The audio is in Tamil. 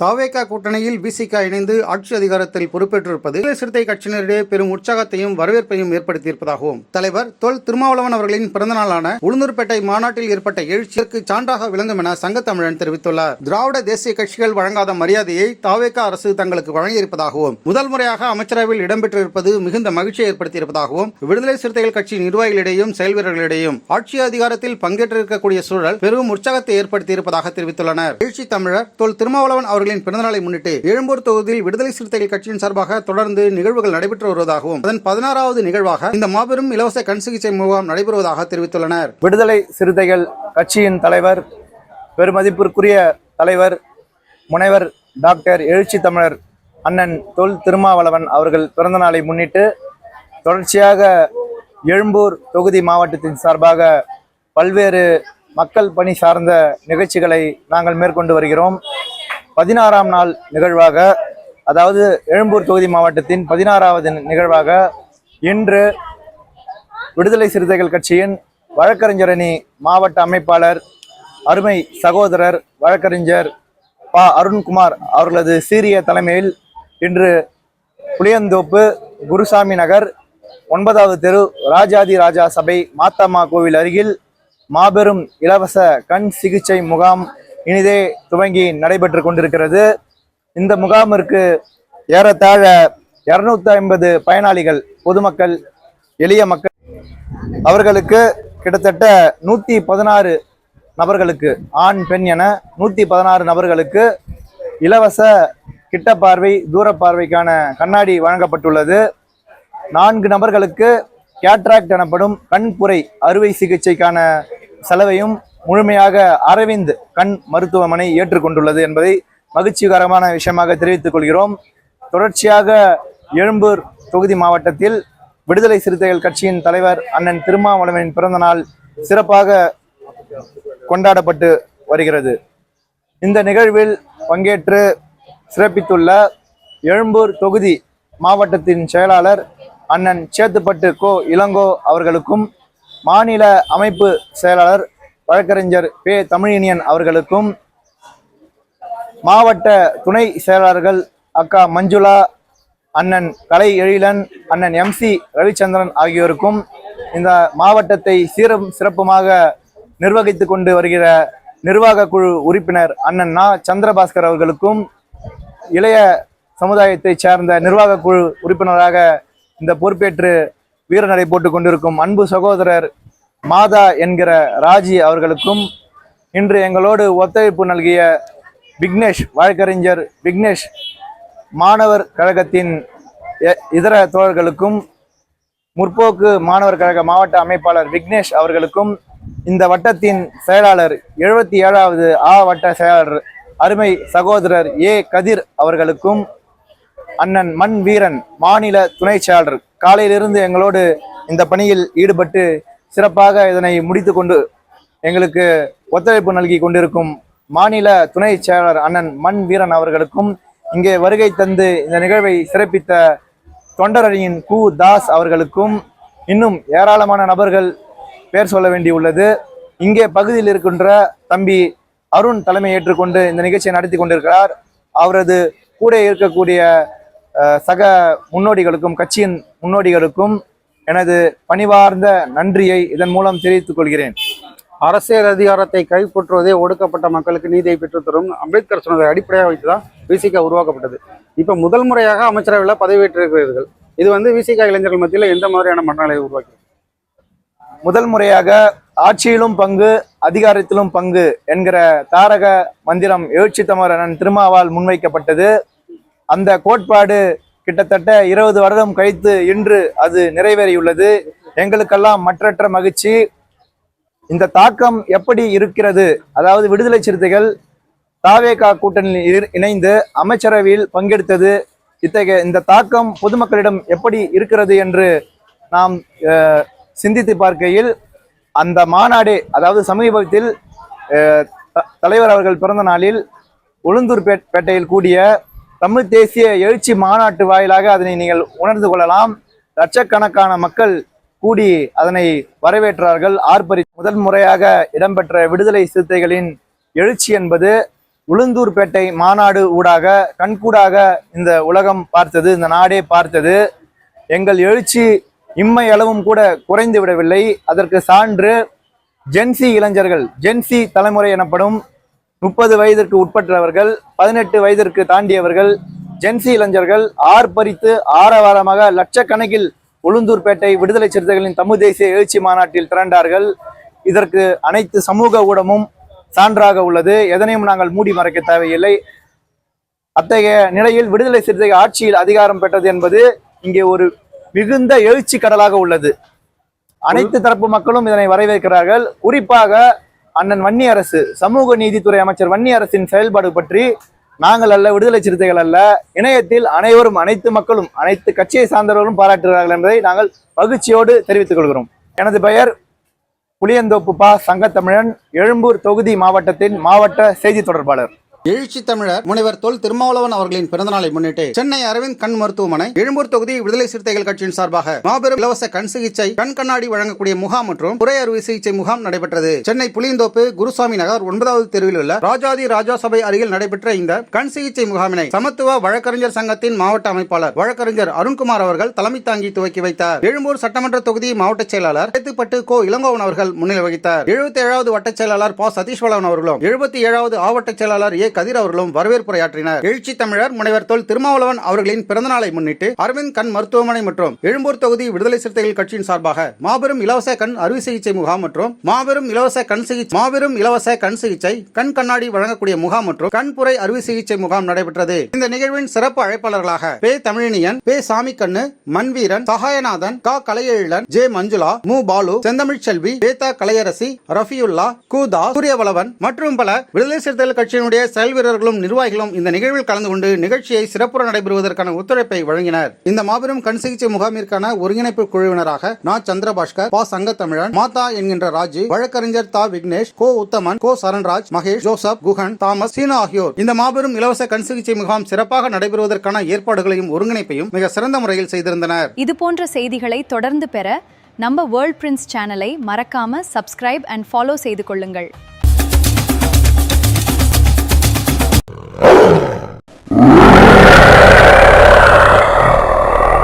தாவேகா கூட்டணியில் விசிக இணைந்து ஆட்சி அதிகாரத்தில் பொறுப்பேற்றிருப்பது சிறுத்தை கட்சியினரிடையே பெரும் உற்சாகத்தையும் வரவேற்பையும் ஏற்படுத்தியிருப்பதாகவும் தலைவர் தொல் திருமாவளவன் அவர்களின் பிறந்தநாளான உளுந்தூர்பேட்டை மாநாட்டில் ஏற்பட்ட எழுச்சிக்கு சான்றாக விளங்கும் என சங்கத்தமிழன் தெரிவித்துள்ளார். திராவிட தேசிய கட்சிகள் வழங்காத மரியாதையை தாவேகா அரசு தங்களுக்கு வழங்கியிருப்பதாகவும் முதல் முறையாக அமைச்சரவையில் இடம்பெற்றிருப்பது மிகுந்த மகிழ்ச்சியை ஏற்படுத்தியிருப்பதாகவும் விடுதலை சிறுத்தைகள் கட்சி நிர்வாகிகளிடையும் செயல் வீரர்களிடையும் ஆட்சி அதிகாரத்தில் பங்கேற்றிருக்கக்கூடிய சூழல் பெரும் உற்சாகத்தை ஏற்படுத்தியிருப்பதாக தெரிவித்துள்ளனர். எழுச்சி தமிழர் தொல் திருமாவளவன் அவர்களின் பிறந்தநாளை முன்னிட்டு எழும்பூர் தொகுதியில் விடுதலை சிறுத்தைகள் கட்சியின் சார்பாக தொடர்ந்து நிகழ்வுகள் நடைபெற்று வருவதாகவும் அதன் 16வது நிகழ்வாக இந்த மாபெரும் இலவச கண் சிகிச்சை முகாம் நடைபெறுவதாக தெரிவித்துள்ளனர். விடுதலை சிறுத்தைகள் கட்சியின் தலைவர், பெருமதிப்பிற்குரிய தலைவர் முனைவர் டாக்டர் எழுச்சி தமிழர் அண்ணன் தொல் திருமாவளவன் அவர்கள் பிறந்தநாளை முன்னிட்டு தொடர்ச்சியாக எழும்பூர் தொகுதி மாவட்டத்தின் சார்பாக பல்வேறு மக்கள் பணி சார்ந்த நிகழ்ச்சிகளை நாங்கள் மேற்கொண்டு வருகிறோம். 16ஆம் நாள் நிகழ்வாக, அதாவது எழும்பூர் தொகுதி மாவட்டத்தின் 16வது நிகழ்வாக இன்று விடுதலை சிறுத்தைகள் கட்சியின் வழக்கறிஞரணி மாவட்ட அமைப்பாளர் அருமை சகோதரர் வழக்கறிஞர் ப. அருண்குமார் அவர்களது சீரிய தலைமையில் இன்று புளியந்தோப்பு குருசாமி நகர் 9வது தெரு ராஜாதி ராஜா சபை மாத்தம்மா கோவில் அருகில் மாபெரும் இலவச கண் சிகிச்சை முகாம் இனிதே துவங்கி நடைபெற்று கொண்டிருக்கிறது. இந்த முகாமிற்கு ஏறத்தாழ 250 பயனாளிகள், பொதுமக்கள், எளிய மக்கள், அவர்களுக்கு கிட்டத்தட்ட 116 நபர்களுக்கு, ஆண் பெண் என 116 நபர்களுக்கு இலவச கிட்ட பார்வை தூர பார்வைக்கான கண்ணாடி வழங்கப்பட்டுள்ளது. 4 நபர்களுக்கு கேட்ராக்ட் எனப்படும் கண்புரை அறுவை சிகிச்சைக்கான செலவையும் முழுமையாக அரவிந்த் கண் மருத்துவமனை ஏற்றுக்கொண்டுள்ளது என்பதை மகிழ்ச்சிகரமான விஷயமாக தெரிவித்துக் கொள்கிறோம். தொடர்ச்சியாக எழும்பூர் தொகுதி மாவட்டத்தில் விடுதலை சிறுத்தைகள் கட்சியின் தலைவர் அண்ணன் திருமாவளவனின் பிறந்த நாள் சிறப்பாக கொண்டாடப்பட்டு வருகிறது. இந்த நிகழ்வில் பங்கேற்று சிறப்பித்துள்ள எழும்பூர் தொகுதி மாவட்டத்தின் செயலாளர் அண்ணன் சேத்துப்பட்டு கோ இளங்கோ அவர்களுக்கும், மாநில அமைப்பு செயலாளர் வழக்கறிஞர் பே. தமிழினியன் அவர்களுக்கும், மாவட்ட துணை செயலாளர்கள் அக்கா மஞ்சுளா, அண்ணன் கலை எழிலன், அண்ணன் MC ரவிச்சந்திரன் ஆகியோருக்கும், இந்த மாவட்டத்தை சீரும் சிறப்புமாக நிர்வகித்து கொண்டு வருகிற நிர்வாக குழு உறுப்பினர் அண்ணன் நா. சந்திரபாஸ்கர் அவர்களுக்கும், இளைய சமுதாயத்தைச் சேர்ந்த நிர்வாக குழு உறுப்பினராக இந்த பொறுப்பேற்று வீரநடை போட்டுக் கொண்டிருக்கும் அன்பு சகோதரர் மாதா என்கிற ராஜி அவர்களுக்கும், இன்று எங்களோடு ஒத்துழைப்பு நல்கிய விக்னேஷ், வழக்கறிஞர் விக்னேஷ், மாணவர் கழகத்தின் இதர தோழர்களுக்கும், முற்போக்கு மாணவர் கழக மாவட்ட அமைப்பாளர் விக்னேஷ் அவர்களுக்கும், இந்த வட்டத்தின் செயலாளர் 77வது வட்ட செயலாளர் அருமை சகோதரர் ஏ. கதிர் அவர்களுக்கும், அண்ணன் மண் வீரன் மாநில துணை செயலாளர் காலையிலிருந்து எங்களோடு இந்த பணியில் ஈடுபட்டு சிறப்பாக இதனை முடித்து கொண்டு எங்களுக்கு ஒத்துழைப்பு நல்கி கொண்டிருக்கும் மாநில துணை செயலாளர் அண்ணன் மண் வீரன் அவர்களுக்கும், இங்கே வருகை தந்து இந்த நிகழ்வை சிறப்பித்த தொண்டரணியின் கு. தாஸ் அவர்களுக்கும், இன்னும் ஏராளமான நபர்கள் பெயர் சொல்ல வேண்டியுள்ளது. இங்கே பகுதியில் இருக்கின்ற தம்பி அருண் தலைமை ஏற்றுக்கொண்டு இந்த நிகழ்ச்சியை நடத்தி கொண்டிருக்கிறார். அவரது கூட இருக்கக்கூடிய சக முன்னோடிகளுக்கும், கட்சியின் முன்னோடிகளுக்கும் எனது பணிவார்ந்த நன்றியை இதன் மூலம் தெரிவித்துக் கொள்கிறேன். அரசியல் அதிகாரத்தை கைப்பற்றுவதே ஒடுக்கப்பட்ட மக்களுக்கு நீதியை பெற்றுத்தரும் அம்பேத்கர் சொன்னதை அடிப்படையாக வைத்துதான் விசிக உருவாக்கப்பட்டது. இப்ப முதல் முறையாக அமைச்சரவையில் பதவியேற்றிருக்கிறீர்கள். இது விசிக இளைஞர்கள் மத்தியில் எந்த மாதிரியான மனநிலையை உருவாக்கி? முதல் முறையாக ஆட்சியிலும் பங்கு, அதிகாரத்திலும் பங்கு என்கிற தாரக மந்திரம் எழுச்சி தமிழன் திருமாவால் முன்வைக்கப்பட்டது. அந்த கோட்பாடு கிட்டத்தட்ட 20 வருடம் கழித்து இன்று அது நிறைவேறியுள்ளது. எங்களுக்கெல்லாம் மற்றற்ற மகிழ்ச்சி. இந்த தாக்கம் எப்படி இருக்கிறது, அதாவது விடுதலை சிறுத்தைகள் தாவேகா கூட்டணியில் இணைந்து அமைச்சரவையில் பங்கெடுத்தது, இந்த தாக்கம் பொதுமக்களிடம் எப்படி இருக்கிறது என்று நாம் சிந்தித்து பார்க்கையில், அந்த மாநாடு, அதாவது சமீபத்தில் தலைவர் அவர்கள் பிறந்த நாளில் உளுந்தூர்பேட்டையில் கூடிய தமிழ் தேசிய எழுச்சி மாநாட்டு வாயிலாக அதனை நீங்கள் உணர்ந்து கொள்ளலாம். லட்சக்கணக்கான மக்கள் கூடி அதனை வரவேற்றார்கள், ஆர்ப்பரி. முதல் முறையாக இடம்பெற்ற விடுதலை சிறுத்தைகளின் எழுச்சி என்பது உளுந்தூர்பேட்டை மாநாடு ஊடாக கண்கூடாக இந்த உலகம் பார்த்தது, இந்த நாடே பார்த்தது. எங்கள் எழுச்சி இம்மை அளவும் கூட குறைந்து விடவில்லை. அதற்கு சான்று ஜென்சி இளைஞர்கள், ஜென்சி தலைமுறை எனப்படும் 30 வயதிற்கு உட்பட்டவர்கள், 18 வயதிற்கு தாண்டியவர்கள், ஜென்சி இளைஞர்கள் ஆர்ப்பரித்து ஆரவாரமாக லட்சக்கணக்கில் உளுந்தூர்பேட்டை விடுதலை சிறுத்தைகளின் தமிழ் தேசிய எழுச்சி மாநாட்டில் திரண்டார்கள். இதற்கு அனைத்து சமூக ஊடகமும் சான்றாக உள்ளது. எதனையும் நாங்கள் மூடி மறைக்க தேவையில்லை. அத்தகைய நிலையில் விடுதலை சிறுத்தைகள் ஆட்சியில் அதிகாரம் பெற்றது என்பது இங்கே ஒரு மிகுந்த எழுச்சி கடலாக உள்ளது. அனைத்து தரப்பு மக்களும் இதனை வரவேற்கிறார்கள். குறிப்பாக அண்ணன் வன்னியரசு, சமூக நீதித்துறை அமைச்சர் வன்னியரசின் செயல்பாடு பற்றி நாங்கள் அல்ல, விடுதலை சிறுத்தைகள் அல்ல, இணையத்தில் அனைவரும், அனைத்து மக்களும், அனைத்து கட்சியை சார்ந்தவர்களும் பாராட்டுகிறார்கள் என்பதை நாங்கள் மகிழ்ச்சியோடு தெரிவித்துக் கொள்கிறோம். எனது பெயர் புளியந்தோப்பு பா சங்கத்தமிழன், எழும்பூர் தொகுதி மாவட்டத்தின் மாவட்ட செய்தி தொடர்பாளர். எழுச்சி தமிழர் முனைவர் தொல் திருமாவளவன் அவர்களின் பிறந்தநாளை முன்னிட்டு சென்னை அரவிந்த் கண் மருத்துவமனை, எழும்பூர் தொகுதி விடுதலை சிறுத்தைகள் கட்சியின் சார்பாக மாபெரும் இலவச கண் சிகிச்சை, கண் கண்ணாடி வழங்கக்கூடிய முகாம் மற்றும் புரை அறுவை சிகிச்சை முகாம் நடைபெற்றது. சென்னை புளியந்தோப்பு குருசாமி நகர் 9வது தெருவில் உள்ள ராஜாதி ராஜா சபை அருகில் நடைபெற்ற இந்த கண் சிகிச்சை முகாமினை சமத்துவ வழக்கறிஞர் சங்கத்தின் மாவட்ட அமைப்பாளர் வழக்கறிஞர் அருண்குமார் அவர்கள் தலைமை தாங்கி துவக்கி வைத்தார். எழும்பூர் சட்டமன்ற தொகுதி மாவட்ட செயலாளர் சேத்துப்பட்டு கோ இளங்கோவன் அவர்கள் முன்னிலை வகித்தார். 77வது வட்ட செயலாளர் பா சதீஷ்வலவன் அவர்களும் 77வது ஆவட்ட செயலாளர் ஏ கதிர் அவர்களும் வரவேற்புரையாற்றினர். எழுச்சி தமிழர் முனைவர் தொல் திருமாவளவன் அவர்களின் பிறந்தநாளை முன்னிட்டு அரவிந்த் கண் மருத்துவமனை மற்றும் எழும்பூர் தொகுதி விடுதலை சிறுத்தைகள் கட்சியின் சார்பாக மாபெரும் இலவச கண் அறுவை சிகிச்சை முகாம் மற்றும் மாபெரும் இலவச கண் சிகிச்சை, கண் கண்ணாடி வழங்கக்கூடிய முகாம் மற்றும் கண்புரை அறுவை சிகிச்சை முகாம் நடைபெற்றது. இந்த நிகழ்வின் சிறப்பு அழைப்பாளர்களாக பே தமிழினியன், பே சாமிக்கண்ணு, மண்வீரன், சகாயநாதன், கா கலையெழிலன், ஜே மஞ்சுளா, மு பாலு, செந்தமிழ் செல்வி, பேத்தா கலையரசி, ரஃபியுல்லா, கூதா, சூரியவளவன் மற்றும் பல விடுதலை சிறுத்தைகள் கட்சியினுடைய செயல் வீரர்களும் நிர்வாகிகளும் இந்த நிகழ்வில் கலந்து கொண்டு நிகழ்ச்சியை சிறப்புற நடைபெறுவதற்கான ஒத்துழைப்பை வழங்கினர். இந்த மாபெரும் கண் சிகிச்சை முகாமிற்கான ஒருங்கிணைப்பு குழுவினராக நா சந்திரபாஸ்கர், பா சங்கத்தமிழன், மாதா என்கின்ற ராஜு, வழக்கறிஞர் தா விக்னேஷ், கோ உத்தமன், கோ சரண்ராஜ், மகேஷ், ஜோசப், குஹன், தாமஸ், சீனா ஆகியோர் இந்த மாபெரும் இலவச கண் சிகிச்சை முகாம் சிறப்பாக நடைபெறுவதற்கான ஏற்பாடுகளையும் ஒருங்கிணைப்பையும் மிக சிறந்த முறையில் செய்திருந்தனர். இது போன்ற செய்திகளை தொடர்ந்து பெற நம்ம வேர்ல்ட் பிரின்ஸ் சேனலை மறக்காம சப்ஸ்கிரைப் அண்ட் ஃபாலோ செய்து கொள்ளுங்கள்.